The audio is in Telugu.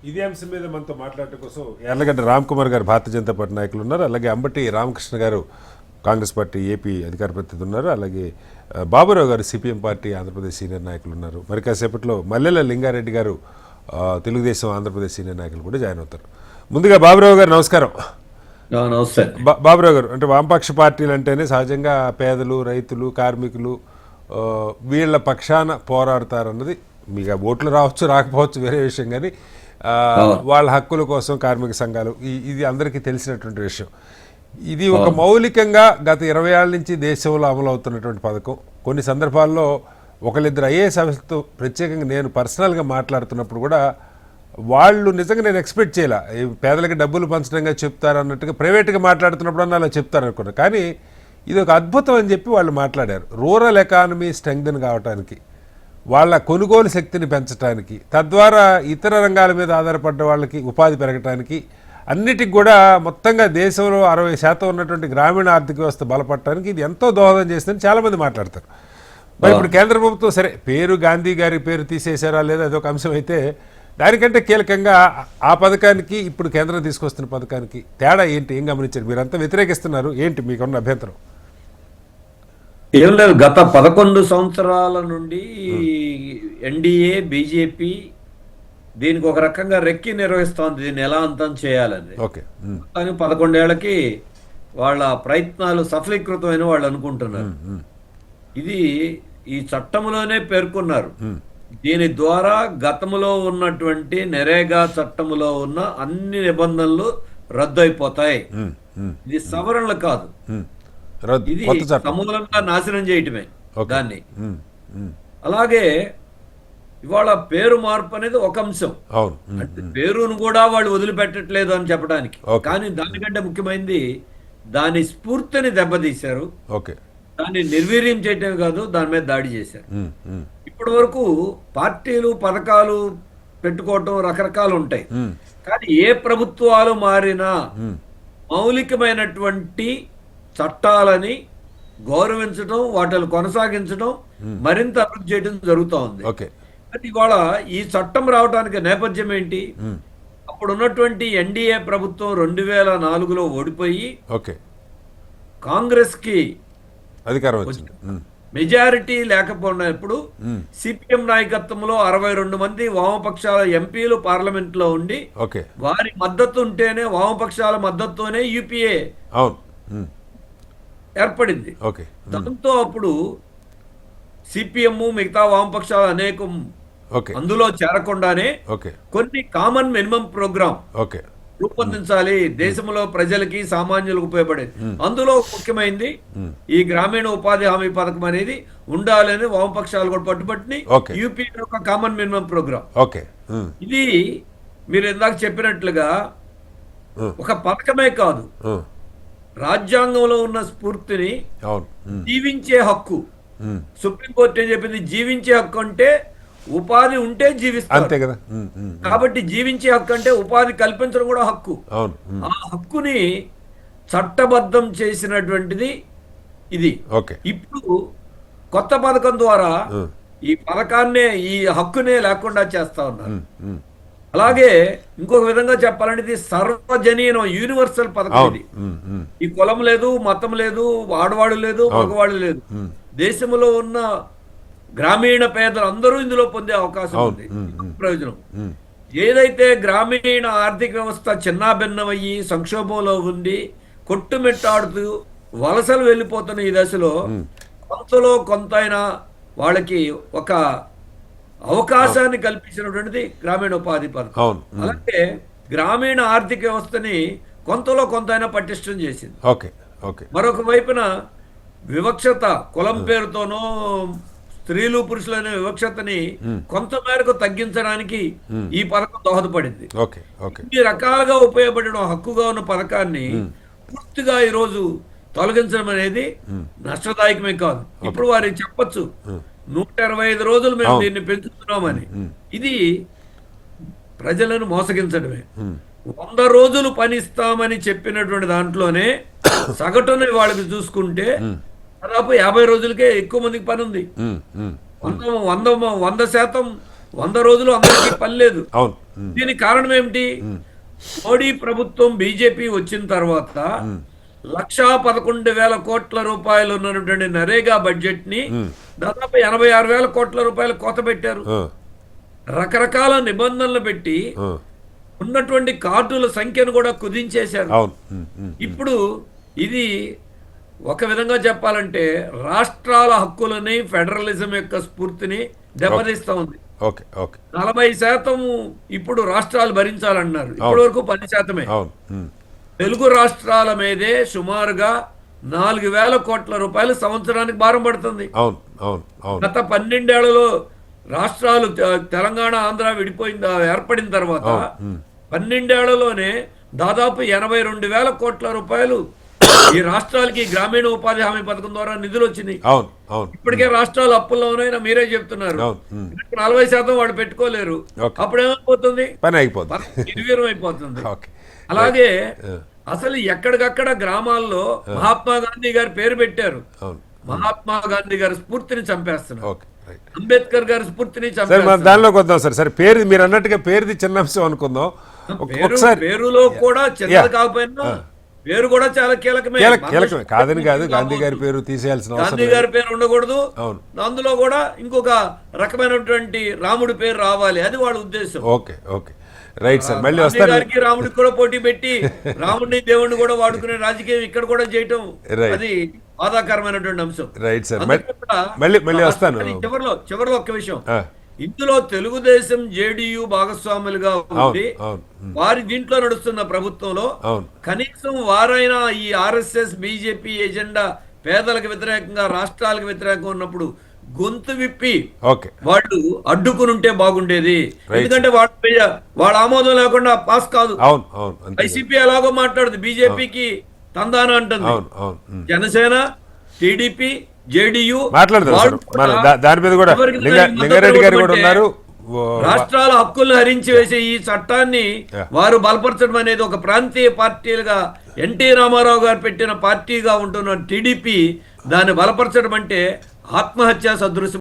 ఇదే అంశం మీద మనతో మాట్లాడటం కోసం యార్లగడ్డ రామ్ కుమార్ గారు భారతీయ జనతా పార్టీ నాయకులు ఉన్నారు. అలాగే అంబటి రామకృష్ణ గారు కాంగ్రెస్ పార్టీ ఏపీ అధికార ప్రతినిధి ఉన్నారు. అలాగే బాబురావు గారు సిపిఎం పార్టీ ఆంధ్రప్రదేశ్ సీనియర్ నాయకులు ఉన్నారు. మరి కాసేపట్లో మల్లెల లింగారెడ్డి గారు తెలుగుదేశం ఆంధ్రప్రదేశ్ సీనియర్ నాయకులు కూడా జాయిన్ అవుతారు. ముందుగా బాబురావు గారు నమస్కారం. నమస్తే. బాబురావు గారు, అంటే వామపక్ష పార్టీలు అంటేనే సహజంగా పేదలు, రైతులు, కార్మికులు వీళ్ళ పక్షాన పోరాడతారన్నది మీకు ఓట్లు రావచ్చు రాకపోవచ్చు వేరే విషయం, కానీ వాళ్ళ హక్కుల కోసం కార్మిక సంఘాలు ఇది అందరికీ తెలిసినటువంటి విషయం. ఇది ఒక మౌలికంగా గత 20 ఏళ్ళ నుంచి దేశంలో అమలు అవుతున్నటువంటి పథకం. కొన్ని సందర్భాల్లో ఒకళ్ళిద్దరు ఐఏఎస్ ఆఫీసర్తో ప్రత్యేకంగా నేను పర్సనల్గా మాట్లాడుతున్నప్పుడు కూడా వాళ్ళు నిజంగా నేను ఎక్స్పెక్ట్ చేయాల పేదలకి డబ్బులు పంచడంగా చెప్తారు అన్నట్టుగా, ప్రైవేట్గా మాట్లాడుతున్నప్పుడు అన్న అలా చెప్తారు అనుకున్నా. కానీ ఇది ఒక అద్భుతం అని చెప్పి వాళ్ళు మాట్లాడారు. రూరల్ ఎకానమీ స్ట్రెంగ్తన్ కావడానికి, వాళ్ళ కొనుగోలు శక్తిని పెంచడానికి, తద్వారా ఇతర రంగాల మీద ఆధారపడ్డ వాళ్ళకి ఉపాధి పెరగటానికి, అన్నిటికి కూడా మొత్తంగా దేశంలో 60% ఉన్నటువంటి గ్రామీణ ఆర్థిక వ్యవస్థ బలపడటానికి ఇది ఎంతో దోహదం చేస్తుందని చాలామంది మాట్లాడతారు. మరి ఇప్పుడు కేంద్ర ప్రభుత్వం సరే పేరు గాంధీ గారి పేరు తీసేశారా లేదా అదొక అంశం అయితే, దానికంటే కీలకంగా ఆ పథకానికి ఇప్పుడు కేంద్రం తీసుకొస్తున్న పథకానికి తేడా ఏంటి, ఏం గమనించారు? మీరంతా వ్యతిరేకిస్తున్నారు, ఏంటి మీకున్న అభ్యంతరం? ఏం లేదు, గత 11 సంవత్సరాల నుండి ఎన్డీఏ బీజేపీ దీనికి ఒక రకంగా రెక్కి నిర్వహిస్తోంది, దీన్ని ఎలా అంతం చేయాలని. కానీ 11 ఏళ్లకి వాళ్ళ ప్రయత్నాలు సఫలీకృతమైన వాళ్ళు అనుకుంటున్నారు. ఇది ఈ చట్టంలోనే పేర్కొన్నారు. దీని ద్వారా గతంలో ఉన్నటువంటి నరేగా చట్టంలో ఉన్న అన్ని నిబంధనలు రద్దు అయిపోతాయి. ఇది సవరణలు కాదు, ఇది సమూలంగా నాశనం చేయటమే దాన్ని. అలాగే ఇవాళ పేరు మార్పు అనేది ఒక అంశం, అంటే పేరును కూడా వాళ్ళు వదిలిపెట్టట్లేదు అని చెప్పడానికి. కానీ దానికంటే ముఖ్యమైనది దాని స్ఫూర్తిని దెబ్బతీశారు, దాన్ని నిర్వీర్యం చేయటమే కాదు దాని మీద దాడి చేశారు. ఇప్పటి వరకు పార్టీలు పథకాలు పెట్టుకోవటం రకరకాలు ఉంటాయి, కానీ ఏ ప్రభుత్వాలు మారినా మౌలికమైనటువంటి చట్టాలని గౌరవించడం, వాటిని కొనసాగించడం, మరింత అభివృద్ధి చేయడం జరుగుతూ ఉంది. కానీ ఇవాళ ఈ చట్టం రావడానికి నేపథ్యం ఏంటి? అప్పుడు ఉన్నటువంటి ఎన్డీఏ ప్రభుత్వం 2004లో ఓడిపోయి కాంగ్రెస్ కి అధికారం మెజారిటీ లేకపోయినప్పుడు సిపిఎం నాయకత్వంలో 62 మంది వామపక్షాల ఎంపీలు పార్లమెంట్ లో ఉండి వారి మద్దతు ఉంటేనే, వామపక్షాల మద్దతుతోనే యూపీఏ ఏర్పడింది. దాంతో అప్పుడు సిపిఎం మిగతా వామపక్షాలు అనేకం అందులో చేరకుండానే కొన్ని కామన్ మినిమం ప్రోగ్రామ్ రూపొందించాలి, దేశంలో ప్రజలకి సామాన్యులకు ఉపయోగపడేది. అందులో ముఖ్యమైనది ఈ గ్రామీణ ఉపాధి హామీ పథకం అనేది ఉండాలని వామపక్షాలు కూడా పట్టుబట్టి యూపీ ఒక కామన్ మినిమం ప్రోగ్రామ్. ఇది మీరు ఇందాక చెప్పినట్లుగా ఒక పథకమే కాదు, రాజ్యాంగంలో ఉన్న స్ఫూర్తిని జీవించే హక్కు. సుప్రీంకోర్టు ఏం చెప్పింది? జీవించే హక్కు అంటే ఉపాధి ఉంటే జీవిస్తారు. కాబట్టి జీవించే హక్కు అంటే ఉపాధి కల్పించడం కూడా హక్కు. ఆ హక్కుని చట్టబద్ధం చేసినటువంటిది ఇది. ఇప్పుడు కొత్త పథకం ద్వారా ఈ పథకాన్నే, ఈ హక్కునే లేకుండా చేస్తా ఉన్నారు. అలాగే ఇంకొక విధంగా చెప్పాలంటే ఇది సర్వజనీయం, యూనివర్సల్ పథకం. ఇది ఈ కులం లేదు, మతం లేదు, ఆడవాడు లేదు, మగవాడు లేదు. దేశంలో ఉన్న గ్రామీణ పేదలు అందరూ ఇందులో పొందే అవకాశం ఉంది. ప్రయోజనం ఏదైతే గ్రామీణ ఆర్థిక వ్యవస్థ చిన్నాభిన్నమయ్యి సంక్షోభంలో ఉంది, కొట్టుమిట్టాడుతూ వలసలు వెళ్ళిపోతున్న ఈ దశలో కొంతలో కొంతైనా వాళ్ళకి ఒక అవకాశాన్ని కల్పించినటువంటిది గ్రామీణ ఉపాధి పథకం. అలాగే గ్రామీణ ఆర్థిక వ్యవస్థని కొంతలో కొంతైనా పటిష్టం చేసింది. మరొక వైపున వివక్షత, కులం పేరుతోనో స్త్రీలు పురుషులైన వివక్షతని కొంత మేరకు తగ్గించడానికి ఈ పథకం దోహదపడింది. ఈ రకాలుగా ఉపయోగపడిన హక్కుగా ఉన్న పథకాన్ని పూర్తిగా ఈరోజు తొలగించడం అనేది నష్టదాయకమే కాదు. ఇప్పుడు వారికి చెప్పచ్చు 125 రోజులు మేము దీన్ని పెంచుతున్నామని. ఇది ప్రజలను మోసగించడమే. 100 రోజులు పని ఇస్తామని చెప్పినటువంటి దాంట్లోనే సగటున వాళ్ళకి చూసుకుంటే దాదాపు 50 రోజులకే ఎక్కువ మందికి పని ఉంది. 100% 100 రోజులు అందరికీ పనిలేదు. అవును. దీనికి కారణం ఏమిటి? మోడీ ప్రభుత్వం బీజేపీ వచ్చిన తర్వాత 1,11,000 కోట్ల రూపాయలు ఉన్నటువంటి నరేగా బడ్జెట్ ని దాదాపు 86,000 కోట్ల రూపాయలు కోత పెట్టారు. రకరకాల నిబంధనలు పెట్టి ఉన్నటువంటి కార్డుల సంఖ్యను కూడా కుదించేశారు. ఇప్పుడు ఇది ఒక విధంగా చెప్పాలంటే రాష్ట్రాల హక్కులని, ఫెడరలిజం యొక్క స్ఫూర్తిని దెబ్బతీస్తా ఉంది. 40% ఇప్పుడు రాష్ట్రాలు భరించాలన్నారు, ఇప్పటి వరకు 10%. తెలుగు రాష్ట్రాల మీదే సుమారుగా 4,000 కోట్ల రూపాయలు సంవత్సరానికి భారం పడుతుంది. గత 12 ఏళ్లలో రాష్ట్రాలు తెలంగాణ, ఆంధ్ర ఏర్పడిన తర్వాత 12 ఏళ్లలోనే దాదాపు 82,000 కోట్ల రూపాయలు ఈ రాష్ట్రాలకి గ్రామీణ ఉపాధి హామీ పథకం ద్వారా నిధులు వచ్చినాయి. ఇప్పటికే రాష్ట్రాలు అప్పుల్లో ఉన్నాయని మీరే చెప్తున్నారు. 40% వాళ్ళు పెట్టుకోలేరు. అప్పుడు ఏమైపోతుంది? నిర్వీర్యం అయిపోతుంది. అలాగే అసలు ఎక్కడికక్కడ గ్రామాల్లో మహాత్మా గాంధీ గారి పేరు పెట్టారు. మహాత్మా గాంధీ గారి స్ఫూర్తిని చంపేస్తున్నారు. అంబేద్కర్ గారి స్ఫూర్తిని చంపేస్తున్నారు. దానిలోకి వద్దాం సార్. పేరు మీరు అన్నట్టుగా పేరుది చిన్న అంశం అనుకుందాం. పేరులో కూడా చిన్నది కాకపోయినా పేరు కూడా చాలా కీలకమే. కాదని కాదు, గాంధీ గారి పేరు తీసేయాల్సిన అవసరం, గాంధీ గారి పేరు ఉండకూడదు. అందులో కూడా ఇంకొక రకమైనటువంటి రాముడి పేరు రావాలి, అది వాళ్ళ ఉద్దేశం. రైట్ సార్, మళ్ళీ వస్తాను. గారికి రాముడికి కూడా పోటీ పెట్టి రాముడిని దేవుడిని కూడా వాడుకునే రాజకీయం ఇక్కడ కూడా చేయటం అది బాధాకరమైనటువంటి అంశం. రైట్ సార్, మళ్ళీ వస్తాను. చివరిలో ఒక్క విషయం, ఇందులో తెలుగుదేశం, జేడీయూ భాగస్వాములుగా ఉండి వారి దీంట్లో నడుస్తున్న ప్రభుత్వంలో కనీసం వారైనా ఈ ఆర్ఎస్ఎస్, బీజేపీ ఎజెండా పేదలకు వ్యతిరేకంగా, రాష్ట్రాలకు వ్యతిరేకంగా ఉన్నప్పుడు గొంతు విప్పి వాళ్ళు అడ్డుకుని ఉంటే బాగుండేది. ఎందుకంటే వాళ్ళ ఆమోదం లేకుండా పాస్ కాదు. వైసీపీ ఎలాగో మాట్లాడుతుంది, బీజేపీకి తందాన అంటుంది. జనసేన, టీడీపీ, జేడీయూ దాని మీద కూడా లింగారెడ్డి గారు కూడా ఉన్నారు. రాష్ట్రాల హక్కులను హరించి వేసే ఈ చట్టాన్ని వారు బలపరచడం అనేది ఒక ప్రాంతీయ పార్టీలుగా ఎన్టీ రామారావు గారు పెట్టిన పార్టీగా ఉంటున్న టీడీపీ దాన్ని బలపరచడం అంటే ఆత్మహత్యా సదృశ్యం.